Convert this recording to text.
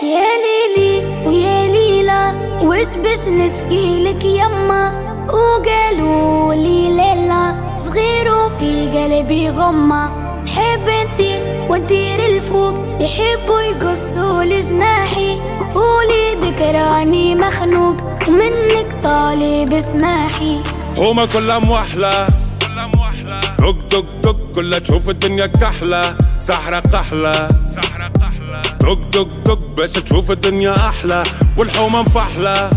يا ليلي ويا ليلى وش باش نشكيلك يما، وقالوا لي ليلى صغير وفي قلبي غمة. حب نطير وندير الفوق، يحبوا يقصوا لجناحي، وليدك راني مخنوق منك طالب اسماحي. هما كلها موحلة دق دق دق كلها تشوف الدنيا كحلة، سحرة قحلة دق دق دق باش تشوف الدنيا أحلى، والحومة مفحلة